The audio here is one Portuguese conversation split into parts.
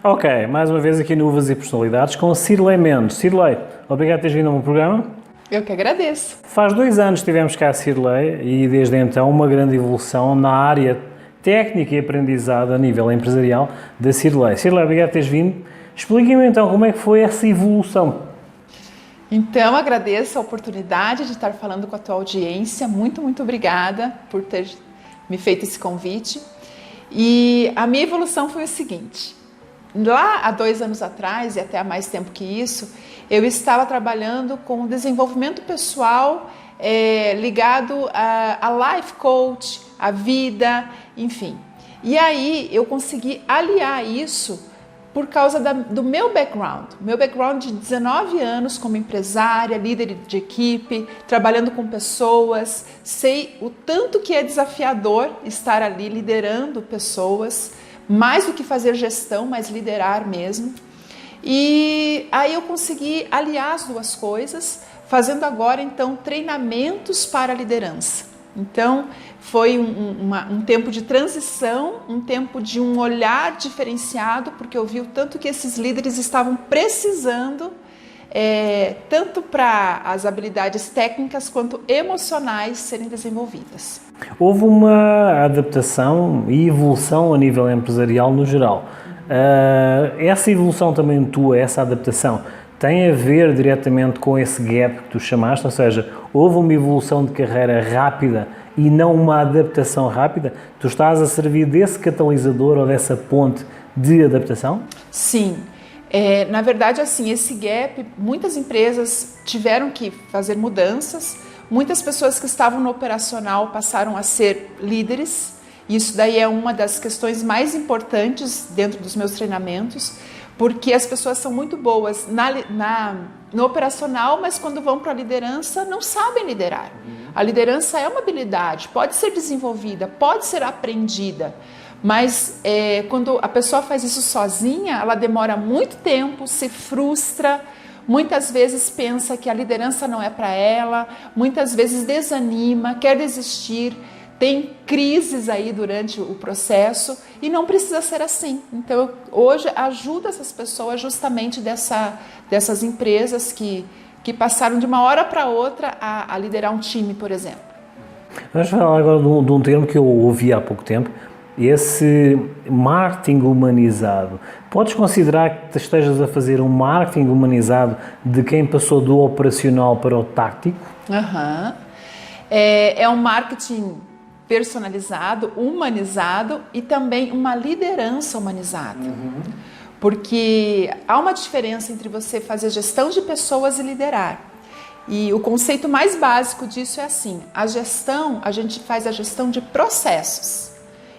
Ok, mais uma vez aqui no Uvas e Personalidades com Cirlei Mendes. Cirlei, obrigado por teres vindo ao meu programa. Eu que agradeço. Faz 2 anos que tivemos cá a Cirlei e desde então uma grande evolução na área técnica e aprendizado a nível empresarial da Cirlei. Cirlei, obrigado por teres vindo. Explique-me então como é que foi essa evolução. Então, agradeço a oportunidade de estar falando com a tua audiência. Muito obrigada por ter me feito esse convite. E a minha evolução foi o seguinte. Lá há 2 anos atrás, e até há mais tempo que isso, eu estava trabalhando com desenvolvimento pessoal ligado a life coach, a vida, enfim. E aí eu consegui aliar isso por causa do meu background de 19 anos como empresária, líder de equipe, trabalhando com pessoas, sei o tanto que é desafiador estar ali liderando pessoas, mais do que fazer gestão, mas liderar mesmo. E aí eu consegui aliar as duas coisas, fazendo agora então treinamentos para liderança. Então foi um tempo de transição, um tempo de um olhar diferenciado, porque eu vi o tanto que esses líderes estavam precisando, tanto para as habilidades técnicas quanto emocionais serem desenvolvidas. Houve uma adaptação e evolução a nível empresarial no geral. Essa evolução também tua, essa adaptação, tem a ver diretamente com esse gap que tu chamaste? Ou seja, houve uma evolução de carreira rápida e não uma adaptação rápida? Tu estás a servir desse catalisador ou dessa ponte de adaptação? Sim. Na verdade, assim, esse gap, muitas empresas tiveram que fazer mudanças, muitas pessoas que estavam no operacional passaram a ser líderes. Isso daí é uma das questões mais importantes dentro dos meus treinamentos, porque as pessoas são muito boas no operacional, mas quando vão para a liderança não sabem liderar. A liderança é uma habilidade, pode ser desenvolvida, pode ser aprendida, mas quando a pessoa faz isso sozinha, ela demora muito tempo, se frustra, muitas vezes pensa que a liderança não é para ela, muitas vezes desanima, quer desistir, tem crises aí durante o processo e não precisa ser assim. Então, hoje ajudo essas pessoas justamente dessas empresas que passaram de uma hora para outra a liderar um time, por exemplo. Vamos falar agora de um termo que eu ouvi há pouco tempo, esse marketing humanizado. Podes considerar que estejas a fazer um marketing humanizado de quem passou do operacional para o tático? Uhum. É um marketing personalizado, humanizado e também uma liderança humanizada. Porque há uma diferença entre você fazer gestão de pessoas e liderar. E o conceito mais básico disso é assim: a gente faz a gestão de processos.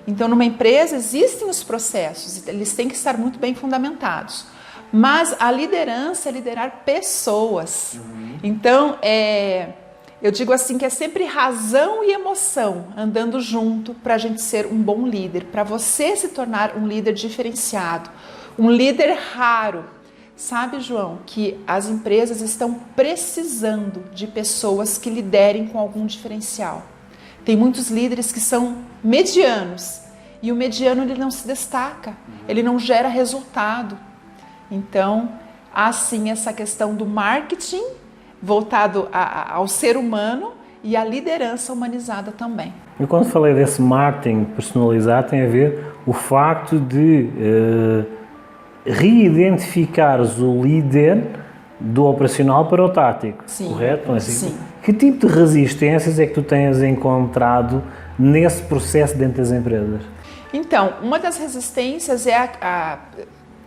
Então, numa empresa existem os processos, eles têm que estar muito bem fundamentados. Mas a liderança é liderar pessoas. Então, eu digo assim que é sempre razão e emoção andando junto para a gente ser um bom líder, para você se tornar um líder diferenciado, um líder raro. Sabe, João, que as empresas estão precisando de pessoas que liderem com algum diferencial. Tem muitos líderes que são medianos e o mediano ele não se destaca, ele não gera resultado. Então, há sim essa questão do marketing voltado ao ser humano e à liderança humanizada também. Eu quando falei desse marketing personalizado tem a ver o facto de reidentificares o líder do operacional para o tático, Sim, correto? Não é assim? sim. Que tipo de resistências é que tu tens encontrado nesse processo dentro das empresas? Então, uma das resistências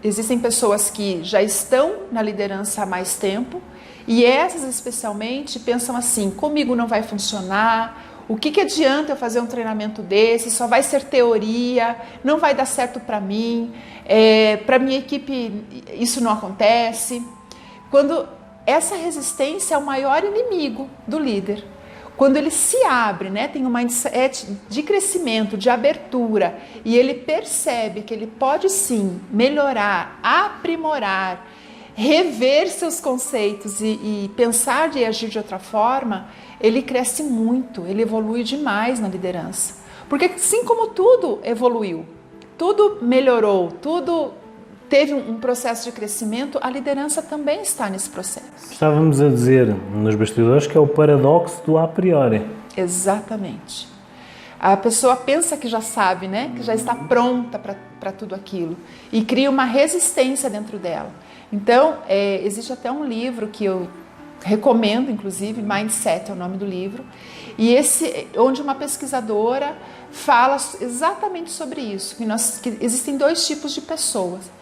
existem pessoas que já estão na liderança há mais tempo e essas especialmente pensam assim: comigo não vai funcionar, o que adianta eu fazer um treinamento desse, só vai ser teoria, não vai dar certo para mim, para minha equipe isso não acontece. Quando essa resistência é o maior inimigo do líder. Quando ele se abre, né, tem um mindset de crescimento, de abertura, e ele percebe que ele pode sim melhorar, aprimorar, rever seus conceitos e pensar e agir de outra forma, ele cresce muito, ele evolui demais na liderança. Porque assim como tudo evoluiu, tudo melhorou, tudo teve um processo de crescimento, a liderança também está nesse processo. Estávamos a dizer nos bastidores que é o paradoxo do a priori. Exatamente. A pessoa pensa que já sabe, né? Que já está pronta para tudo aquilo e cria uma resistência dentro dela. Então, existe até um livro que eu recomendo, inclusive, Mindset é o nome do livro, e onde uma pesquisadora fala exatamente sobre isso, que existem 2 tipos de pessoas.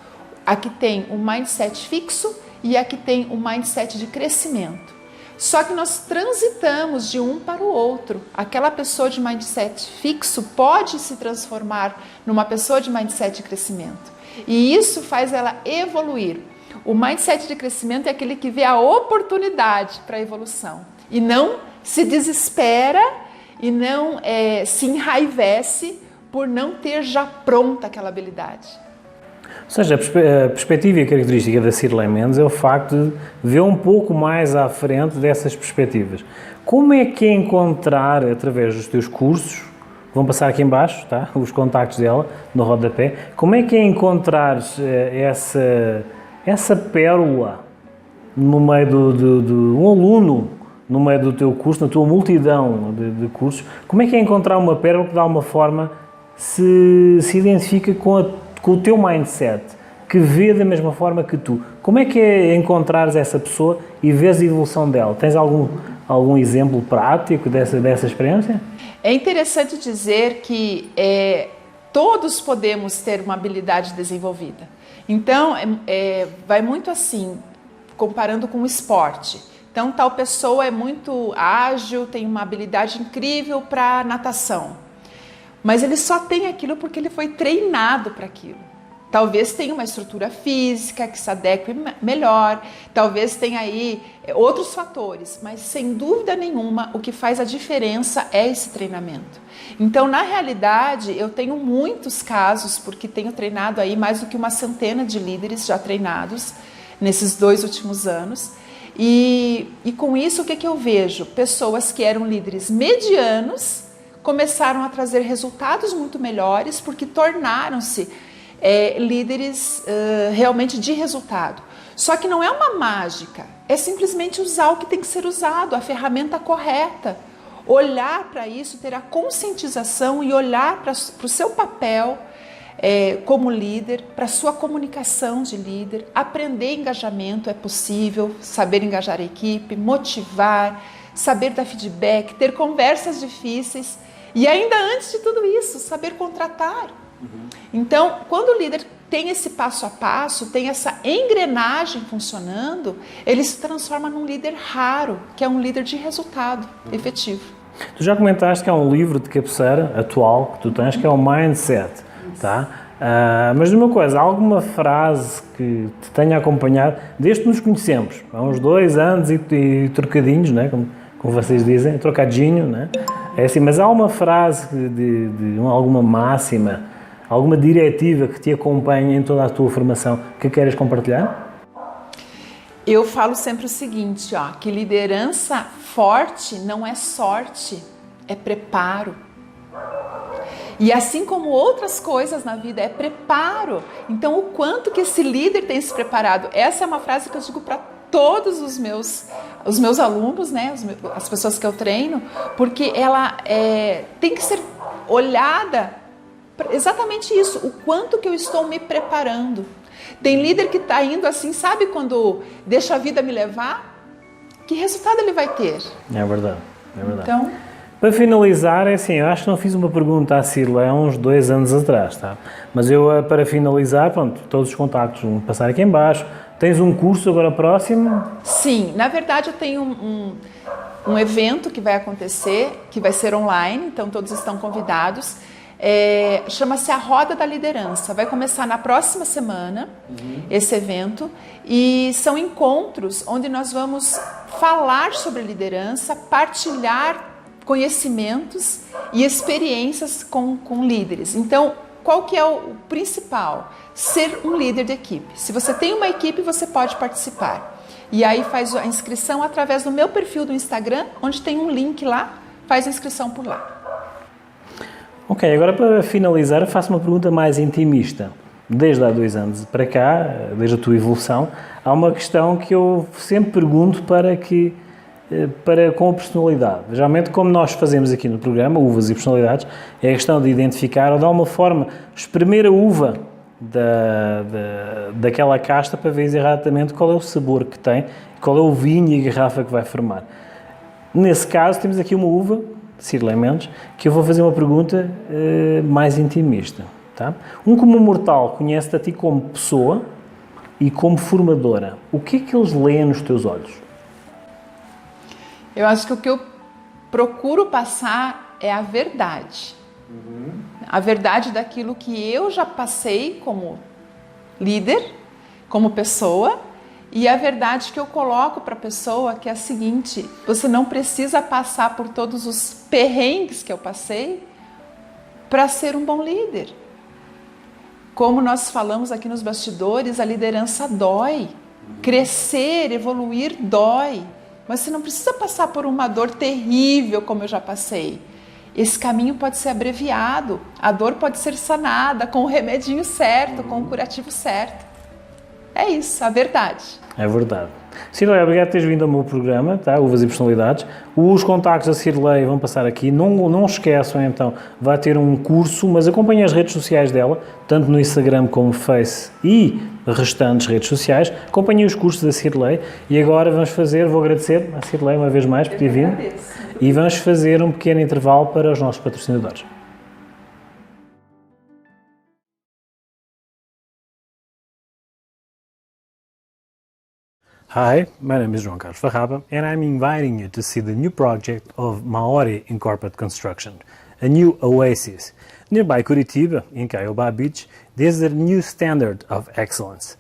A que tem um mindset fixo e a que tem um mindset de crescimento. Só que nós transitamos de um para o outro. Aquela pessoa de mindset fixo pode se transformar numa pessoa de mindset de crescimento. E isso faz ela evoluir. O mindset de crescimento é aquele que vê a oportunidade para a evolução. E não se desespera e não se enraivece por não ter já pronta aquela habilidade. Ou seja, a perspectiva e a característica da Cirlei Mendes é o facto de ver um pouco mais à frente dessas perspectivas. Como é que é encontrar, através dos teus cursos, vão passar aqui em baixo, tá? Os contactos dela, no rodapé, como é que é encontrar essa pérola no meio de um aluno, no meio do teu curso, na tua multidão de cursos, como é que é encontrar uma pérola que de alguma forma se identifica com o teu mindset, que vê da mesma forma que tu? Como é que é encontrares essa pessoa e vês a evolução dela? Tens algum exemplo prático dessa experiência? É interessante dizer que todos podemos ter uma habilidade desenvolvida. Então, vai muito assim, comparando com o esporte. Então, tal pessoa é muito ágil, tem uma habilidade incrível para natação. Mas ele só tem aquilo porque ele foi treinado para aquilo. Talvez tenha uma estrutura física que se adeque melhor, talvez tenha aí outros fatores, mas sem dúvida nenhuma o que faz a diferença é esse treinamento. Então, na realidade, eu tenho muitos casos, porque tenho treinado aí mais do que uma centena de líderes já treinados nesses 2 últimos anos. E com isso, o que eu vejo? Pessoas que eram líderes medianos começaram a trazer resultados muito melhores porque tornaram-se líderes realmente de resultado. Só que não é uma mágica, é simplesmente usar o que tem que ser usado, a ferramenta correta. Olhar para isso, ter a conscientização e olhar para o seu papel como líder, para a sua comunicação de líder, aprender engajamento é possível, saber engajar a equipe, motivar, saber dar feedback, ter conversas difíceis e ainda antes de tudo isso, saber contratar. Então, quando o líder tem esse passo a passo, tem essa engrenagem funcionando, ele se transforma num líder raro, que é um líder de resultado efetivo. Tu já comentaste que há um livro de cabeceira atual que tu tens, que é o Mindset, tá? Mas uma coisa, alguma frase que te tenha acompanhado, desde que nos conhecemos, há uns 2 anos e trocadinhos, né? Como vocês dizem, trocadinho, né? É assim, mas há uma frase alguma máxima, alguma diretiva que te acompanha em toda a tua formação que queres compartilhar? Eu falo sempre o seguinte, que liderança forte não é sorte, é preparo. E assim como outras coisas na vida, é preparo. Então, o quanto que esse líder tem se preparado? Essa é uma frase que eu digo para todos os meus alunos, né? As pessoas que eu treino, porque ela tem que ser olhada exatamente isso, o quanto que eu estou me preparando. Tem líder que está indo assim, sabe quando deixa a vida me levar? Que resultado ele vai ter? É verdade, é verdade. Então, para finalizar, assim, eu acho que não fiz uma pergunta à Cirlei há uns 2 anos atrás, tá? Mas eu, para finalizar, pronto, todos os contactos vão passar aqui em baixo. Tens um curso agora próximo? Sim, na verdade eu tenho um evento que vai acontecer, que vai ser online, então todos estão convidados. Chama-se a Roda da Liderança. Vai começar na próxima semana, esse evento, e são encontros onde nós vamos falar sobre liderança, partilhar conhecimentos e experiências com líderes. Então, qual que é o principal? Ser um líder de equipe. Se você tem uma equipe, você pode participar. E aí faz a inscrição através do meu perfil do Instagram, onde tem um link lá, faz a inscrição por lá. Ok, agora para finalizar, eu faço uma pergunta mais intimista. desde há 2 anos para cá, desde a tua evolução, há uma questão que eu sempre pergunto com a personalidade. Geralmente, como nós fazemos aqui no programa, uvas e personalidades, é a questão de identificar ou de alguma forma espremer a uva daquela casta para ver exatamente qual é o sabor que tem, qual é o vinho e a garrafa que vai formar. Nesse caso, temos aqui uma uva, Cirlei Mendes, que eu vou fazer uma pergunta mais intimista. Tá? Um comum mortal conhece-te a ti como pessoa e como formadora. O que é que eles leem nos teus olhos? Eu acho que o que eu procuro passar é a verdade. A verdade daquilo que eu já passei como líder, como pessoa, e a verdade que eu coloco para a pessoa, que é a seguinte: você não precisa passar por todos os perrengues que eu passei para ser um bom líder. Como nós falamos aqui nos bastidores, a liderança dói. Crescer, evoluir dói. Mas você não precisa passar por uma dor terrível como eu já passei. Esse caminho pode ser abreviado, a dor pode ser sanada com o remedinho certo, com o curativo certo. É isso, a verdade. É verdade. Cirlei, obrigado por teres vindo ao meu programa, tá? Uvas e Personalidades. Os contactos da Cirlei vão passar aqui. Não esqueçam, então, vai ter um curso, mas acompanhem as redes sociais dela, tanto no Instagram como no Face e restantes redes sociais. Acompanhem os cursos da Cirlei e agora vou agradecer à Cirlei uma vez mais por ter vindo e vamos fazer um pequeno intervalo para os nossos patrocinadores. Hi, my name is João Carlos Farraba and I'm inviting you to see the new project of Maori Incorporated Construction, a new oasis. Nearby Curitiba, in Caiobá Beach, this is a new standard of excellence.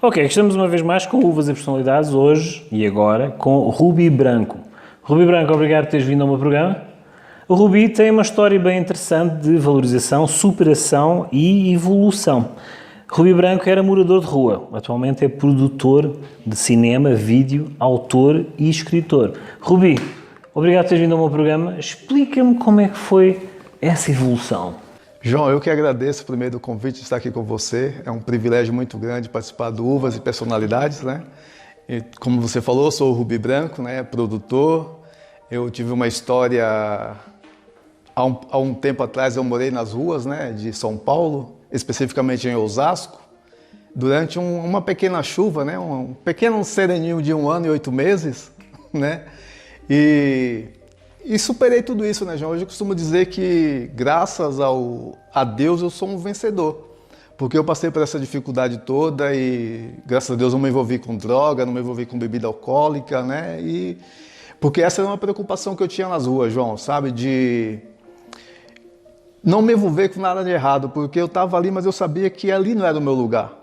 Ok, estamos uma vez mais com uvas e personalidades, hoje e agora com o Ruby Branco. Ruby Branco, obrigado por teres vindo ao meu programa. O Ruby tem uma história bem interessante de valorização, superação e evolução. Ruby Branco era morador de rua, atualmente é produtor de cinema, vídeo, autor e escritor. Ruby, obrigado por teres vindo ao meu programa. Explica-me como é que foi essa evolução. João, eu que agradeço primeiro o convite de estar aqui com você. É um privilégio muito grande participar do Uvas e Personalidades, né? E, como você falou, eu sou o Ruby Branco, né? Produtor. Eu tive uma história... Há um tempo atrás eu morei nas ruas, né, de São Paulo, especificamente em Osasco, durante uma pequena chuva, né? Um pequeno sereninho de 1 ano e 8 meses, né? E superei tudo isso, né, João? Hoje eu costumo dizer que, graças a Deus, eu sou um vencedor. Porque eu passei por essa dificuldade toda e, graças a Deus, não me envolvi com droga, não me envolvi com bebida alcoólica, né? Porque essa era uma preocupação que eu tinha nas ruas, João, sabe? De não me envolver com nada de errado, porque eu estava ali, mas eu sabia que ali não era o meu lugar.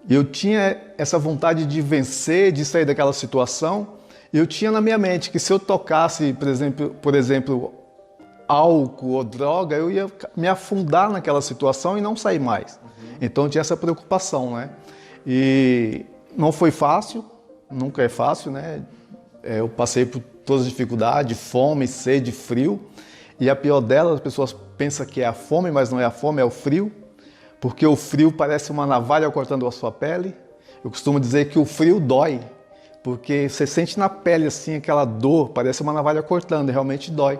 E eu tinha essa vontade de vencer, de sair daquela situação. Eu tinha na minha mente que se eu tocasse, por exemplo, álcool ou droga, eu ia me afundar naquela situação e não sair mais. Então tinha essa preocupação, né? E não foi fácil, nunca é fácil, né? Eu passei por todas as dificuldades, fome, sede, frio. E a pior delas, as pessoas pensam que é a fome, mas não é a fome, é o frio. Porque o frio parece uma navalha cortando a sua pele. Eu costumo dizer que o frio dói, porque você sente na pele assim aquela dor, parece uma navalha cortando, e realmente dói.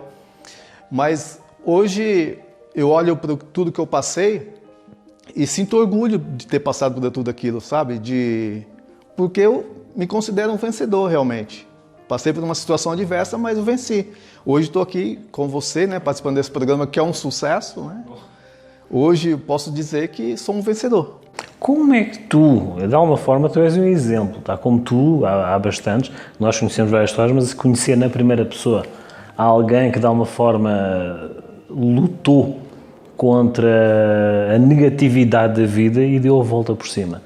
Mas hoje eu olho para tudo que eu passei e sinto orgulho de ter passado por tudo aquilo, sabe? Porque eu me considero um vencedor realmente. Passei por uma situação adversa, mas eu venci. Hoje estou aqui com você, né, participando desse programa que é um sucesso, né? Hoje eu posso dizer que sou um vencedor. Como é que tu, de alguma forma, tu és um exemplo, tá? Como tu, há bastantes, nós conhecemos várias histórias, mas conhecer na primeira pessoa alguém que de alguma forma lutou contra a negatividade da vida e deu a volta por cima.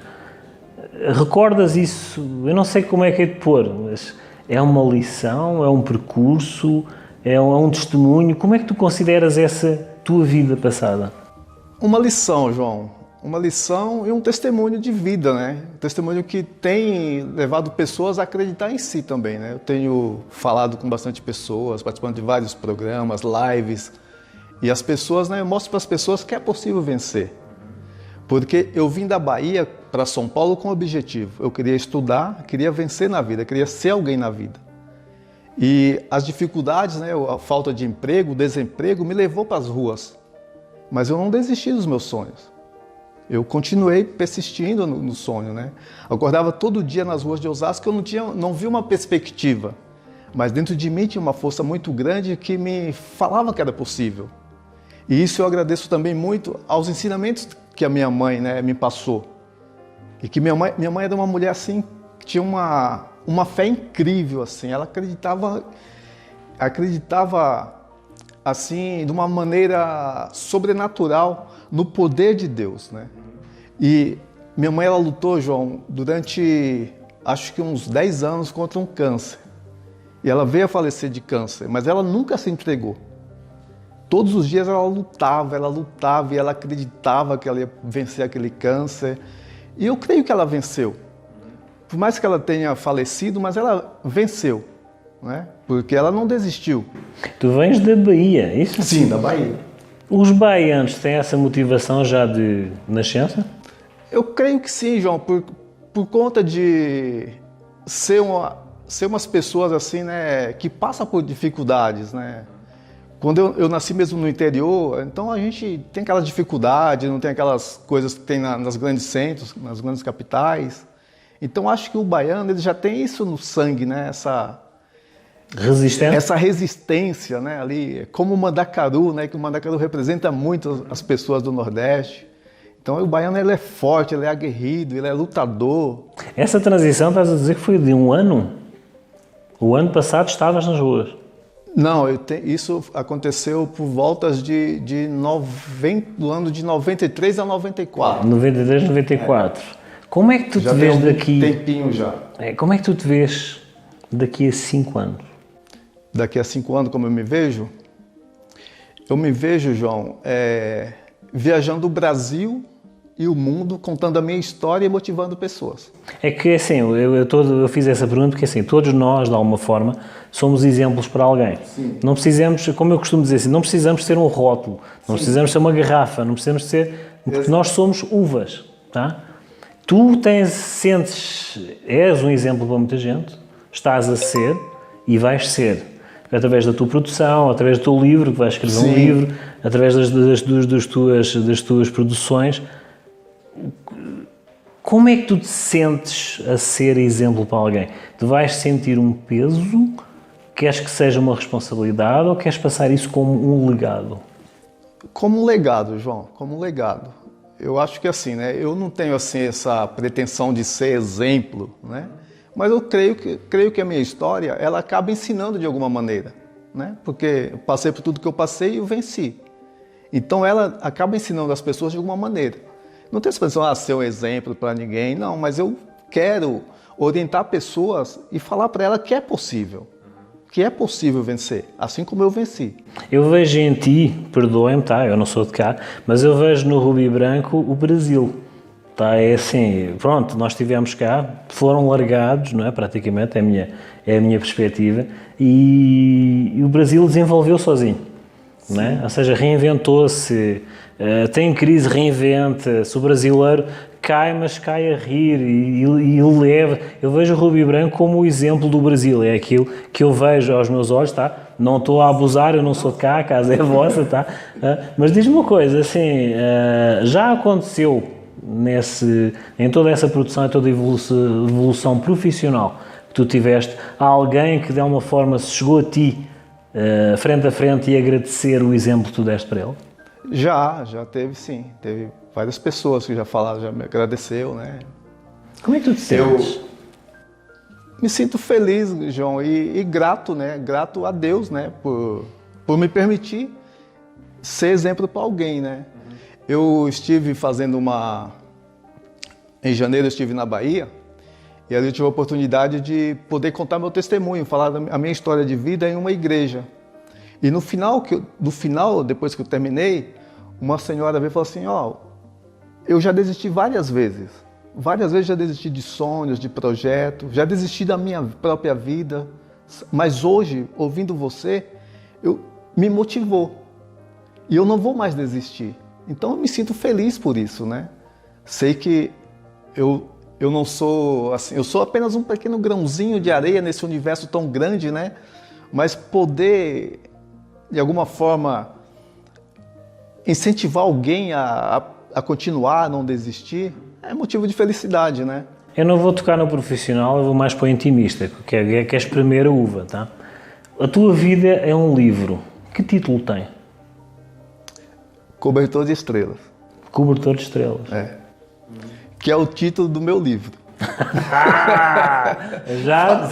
Recordas isso? Eu não sei como é que é de pôr, mas é uma lição, é um percurso, é um testemunho. Como é que tu consideras essa tua vida passada? Uma lição, João. Uma lição e um testemunho de vida, né? Um testemunho que tem levado pessoas a acreditar em si também, né? Eu tenho falado com bastante pessoas, participando de vários programas, lives, e as pessoas, né? Eu mostro para as pessoas que é possível vencer. Porque eu vim da Bahia para São Paulo com um objetivo. Eu queria estudar, queria vencer na vida, queria ser alguém na vida. E as dificuldades, né? A falta de emprego, o desemprego me levou para as ruas. Mas eu não desisti dos meus sonhos. Eu continuei persistindo no sonho, né? Eu acordava todo dia nas ruas de Osasco que eu não via uma perspectiva. Mas dentro de mim tinha uma força muito grande que me falava que era possível. E isso eu agradeço também muito aos ensinamentos que a minha mãe, né, me passou. E que minha mãe era uma mulher assim, que tinha uma fé incrível, assim. Ela acreditava assim, de uma maneira sobrenatural no poder de Deus, né? E minha mãe, ela lutou, João, durante, acho que uns 10 anos contra um câncer. E ela veio a falecer de câncer, mas ela nunca se entregou. Todos os dias ela lutava e ela acreditava que ela ia vencer aquele câncer. E eu creio que ela venceu. Por mais que ela tenha falecido, mas ela venceu, né? Porque ela não desistiu. Tu vens da Bahia, isso? Sim, da Bahia. Os baianos têm essa motivação já de nascença? Eu creio que sim, João, por conta de ser umas pessoas assim, né, que passam por dificuldades, né? Quando eu nasci mesmo no interior, então a gente tem aquelas dificuldades, não tem aquelas coisas que tem nas grandes centros, nas grandes capitais. Então acho que o baiano, ele já tem isso no sangue, né? Essa resistência, né, ali, como o Mandacaru, né, que o Mandacaru representa muito as pessoas do Nordeste. Então o baiano, ele é forte, ele é aguerrido, ele é lutador. Essa transição, estás a dizer que foi de um ano? O ano passado estavas nas ruas? Não, isso aconteceu por voltas do ano de 93 a 94. 93, 94. Como é que tu te vês daqui? Tempinho já. Como é que tu te vês daqui a 5 anos? Daqui a 5 anos, como eu me vejo? Eu me vejo, João, viajando o Brasil e o mundo, contando a minha história e motivando pessoas. É que assim, eu fiz essa pergunta porque assim, todos nós, de alguma forma, somos exemplos para alguém. Sim. Não precisamos, como eu costumo dizer assim, não precisamos ser um rótulo, não precisamos ser uma garrafa, não precisamos ser... Porque nós somos uvas, tá? Tu és um exemplo para muita gente, estás a ser e vais ser. Através da tua produção, através do teu livro, que vais escrever um livro, através das tuas produções. Como é que tu te sentes a ser exemplo para alguém? Tu vais sentir um peso? Queres que seja uma responsabilidade ou queres passar isso como um legado? Como um legado, João, como um legado. Eu acho que assim, né? Eu não tenho assim essa pretensão de ser exemplo, né? Mas eu creio que a minha história, ela acaba ensinando de alguma maneira, né? Porque eu passei por tudo que eu passei e eu venci. Então ela acaba ensinando as pessoas de alguma maneira. Não tem essa pretensão ser um exemplo para ninguém, não, mas eu quero orientar pessoas e falar para elas que é possível. que é possível vencer, assim como eu venci. Eu vejo em ti, perdoem-me, tá? Eu não sou de cá, mas eu vejo no Rubi Branco o Brasil. Tá? É assim, pronto, nós estivemos cá, foram largados, não é? Praticamente, é a minha perspectiva, e o Brasil desenvolveu sozinho. Não é? Ou seja, reinventou-se, tem crise, reinventa-se. O brasileiro cai, mas cai a rir e leva. Eu vejo o Rubi Branco como o exemplo do Brasil, é aquilo que eu vejo aos meus olhos, tá? Não estou a abusar, eu não sou de cá, a casa é vossa, tá? Mas diz-me uma coisa, assim, já aconteceu em toda essa produção, em toda a evolução profissional que tu tiveste, há alguém que de alguma forma se chegou a ti frente a frente e agradecer o exemplo que tu deste para ele? Já teve sim. Teve várias pessoas que já falaram, já me agradeceu, né? Como é que tu te sentes? Me sinto feliz, João, e grato, né? Grato a Deus, né? Por me permitir ser exemplo para alguém, né? Eu estive fazendo em janeiro eu estive na Bahia, e ali eu tive a oportunidade de poder contar meu testemunho, falar a minha história de vida em uma igreja. E no final, depois que eu terminei, uma senhora veio e falou assim, eu já desisti várias vezes já desisti de sonhos, de projetos, já desisti da minha própria vida, mas hoje, ouvindo você, me motivou, e eu não vou mais desistir. Então eu me sinto feliz por isso, né? Sei que eu não sou assim, eu sou apenas um pequeno grãozinho de areia nesse universo tão grande, né? Mas poder, de alguma forma, incentivar alguém a continuar, a não desistir, é motivo de felicidade, né? Eu não vou tocar no profissional, eu vou mais para o intimista, que é espremer a uva, tá? A tua vida é um livro. Que título tem? Cobertor de Estrelas. Cobertor de Estrelas. É. Que é o título do meu livro. Já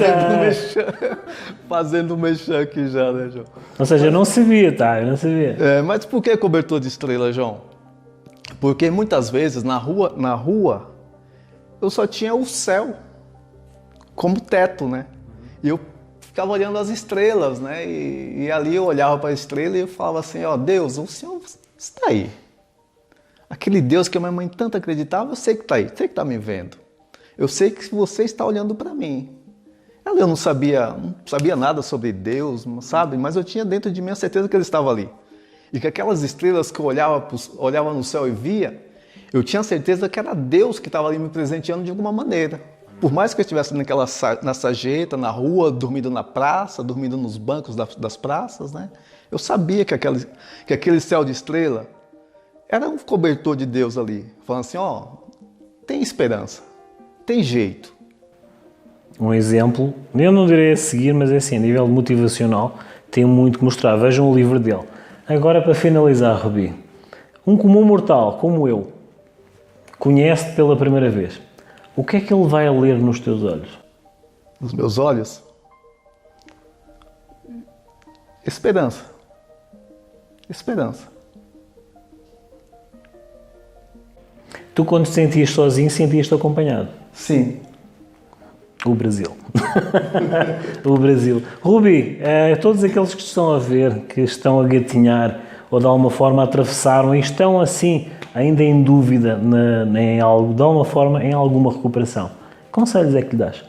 Fazendo um mexão aqui já, né, João? Ou seja, eu não sabia, tá? Eu não sabia. Mas por que cobertor de estrelas, João? Porque muitas vezes na rua eu só tinha o céu como teto, né? E eu ficava olhando as estrelas, né? E ali eu olhava para a estrela e eu falava assim, Deus, o Senhor está aí. Aquele Deus que a minha mãe tanto acreditava, eu sei que está aí, sei que está me vendo. Eu sei que você está olhando para mim. Eu não sabia nada sobre Deus, sabe? Mas eu tinha dentro de mim a certeza que Ele estava ali. E que aquelas estrelas que eu olhava no céu e via, eu tinha certeza que era Deus que estava ali me presenteando de alguma maneira. Por mais que eu estivesse na sarjeta, na rua, dormindo na praça, dormindo nos bancos das praças, né? Eu sabia que aquele céu de estrela era um cobertor de Deus ali, falando assim, tem esperança, tem jeito. Um exemplo, eu não direi a seguir, mas é assim, a nível motivacional, tem muito que mostrar. Vejam o livro dele. Agora, para finalizar, Rubi, um comum mortal, como eu, conhece-te pela primeira vez. O que é que ele vai ler nos teus olhos? Nos meus olhos? Esperança. Esperança. Tu, quando te sentias sozinho, sentias-te acompanhado? Sim. O Brasil. O Brasil. Rubi, todos aqueles que estão a ver, que estão a gatinhar ou de alguma forma atravessaram e estão assim, ainda em dúvida em algo, de alguma forma, em alguma recuperação, que conselhos é que lhe dás?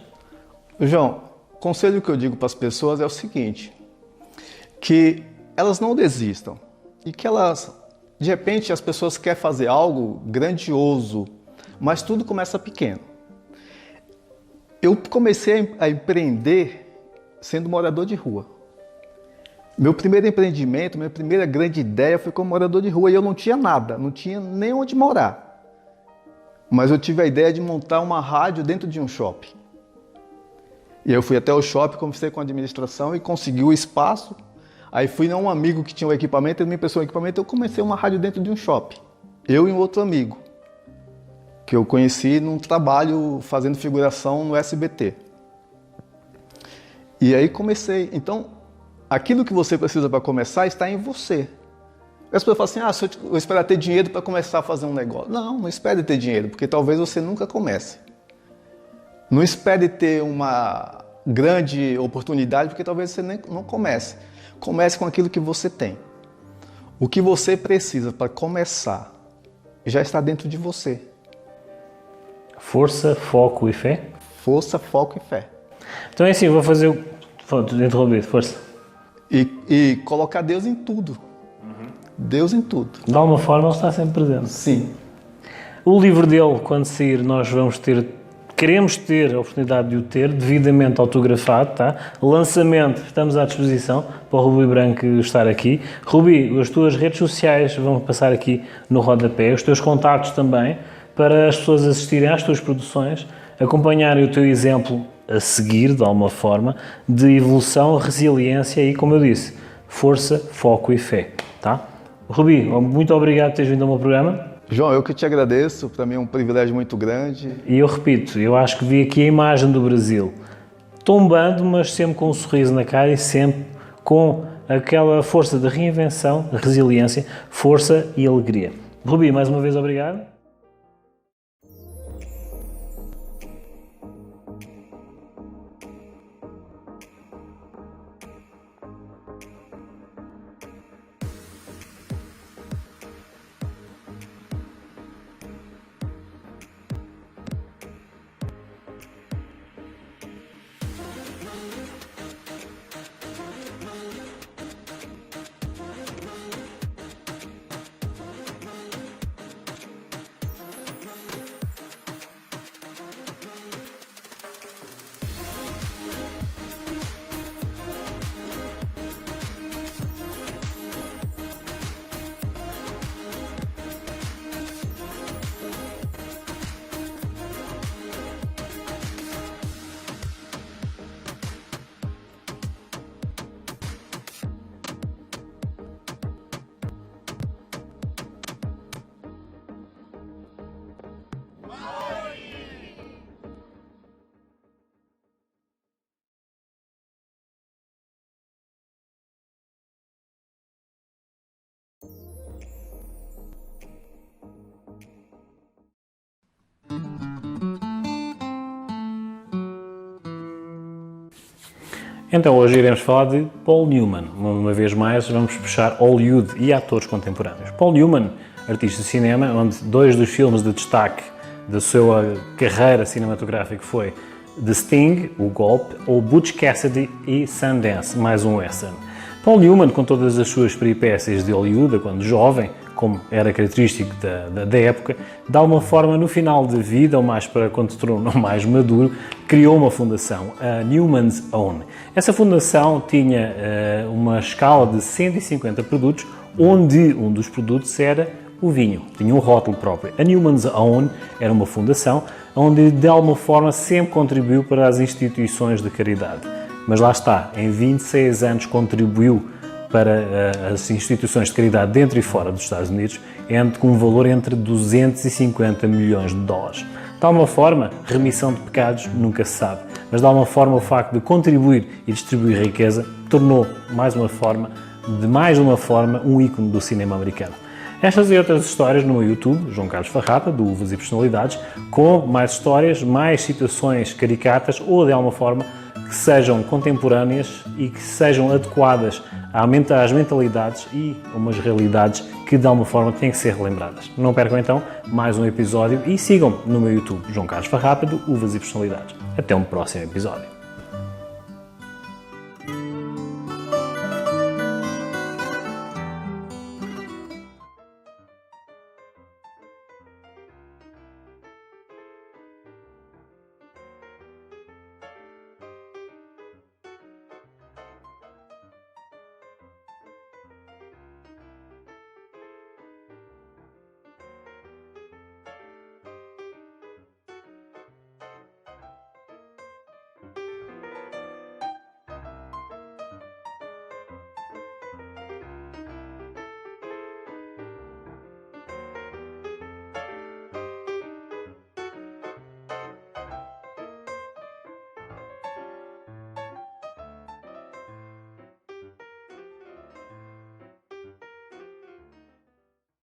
João, o conselho que eu digo para as pessoas é o seguinte, que elas não desistam e que de repente as pessoas querem fazer algo grandioso, mas tudo começa pequeno. Eu comecei a empreender sendo morador de rua. Meu primeiro empreendimento, minha primeira grande ideia foi como morador de rua e eu não tinha nada, não tinha nem onde morar. Mas eu tive a ideia de montar uma rádio dentro de um shopping. E eu fui até o shopping, conversei com a administração e consegui o espaço. Aí fui a um amigo que tinha o equipamento, ele me emprestou o equipamento, eu comecei uma rádio dentro de um shopping. Eu e um outro amigo, que eu conheci num trabalho fazendo figuração no SBT. E aí comecei. Então, aquilo que você precisa para começar está em você. As pessoas falam assim, se eu esperar ter dinheiro para começar a fazer um negócio. Não, não espere ter dinheiro, porque talvez você nunca comece. Não espere ter grande oportunidade, porque talvez você nem não comece. Comece com aquilo que você tem. O que você precisa para começar já está dentro de você. Força, foco e fé? Força, foco e fé. Então é assim, eu vou fazer o... Interrompido, força. E colocar Deus em tudo. Deus em tudo. De alguma forma ele está sempre presente. Sim. O livro dele, quando sair, nós queremos ter a oportunidade de o ter, devidamente autografado, tá? Lançamento, estamos à disposição para o Rubi Branco estar aqui. Rubi, as tuas redes sociais vão passar aqui no rodapé, os teus contactos também, para as pessoas assistirem às tuas produções, acompanharem o teu exemplo a seguir, de alguma forma, de evolução, resiliência e, como eu disse, força, foco e fé, tá? Rubi, muito obrigado por teres vindo ao meu programa. João, eu que te agradeço, para mim é um privilégio muito grande. E eu repito, eu acho que vi aqui a imagem do Brasil, tombando, mas sempre com um sorriso na cara e sempre com aquela força de reinvenção, resiliência, força e alegria. Rubi, mais uma vez obrigado. Então hoje iremos falar de Paul Newman. Uma vez mais vamos puxar Hollywood e atores contemporâneos. Paul Newman, artista de cinema, onde dois dos filmes de destaque da sua carreira cinematográfica foi The Sting, O Golpe, ou Butch Cassidy e Sundance, mais um western. Paul Newman, com todas as suas peripécias de Hollywood, quando jovem, como era característico da época, de alguma forma, no final de vida, ou mais para quando se tornou mais maduro, criou uma fundação, a Newman's Own. Essa fundação tinha uma escala de 150 produtos, onde um dos produtos era o vinho, tinha um rótulo próprio. A Newman's Own era uma fundação onde, de alguma forma, sempre contribuiu para as instituições de caridade. Mas lá está, em 26 anos contribuiu para as instituições de caridade dentro e fora dos Estados Unidos, com um valor entre 250 milhões de dólares. De alguma forma, remissão de pecados nunca se sabe, mas de alguma forma o facto de contribuir e distribuir riqueza tornou, mais de uma forma, um ícone do cinema americano. Estas e outras histórias no meu YouTube, João Carlos Farrapa, do Uvas e Personalidades, com mais histórias, mais situações caricatas ou, de alguma forma, que sejam contemporâneas e que sejam adequadas às mentalidades e umas realidades que, de alguma forma, têm que ser relembradas. Não percam, então, mais um episódio e sigam-me no meu YouTube, João Carlos Farrapa, do Uvas e Personalidades. Até um próximo episódio.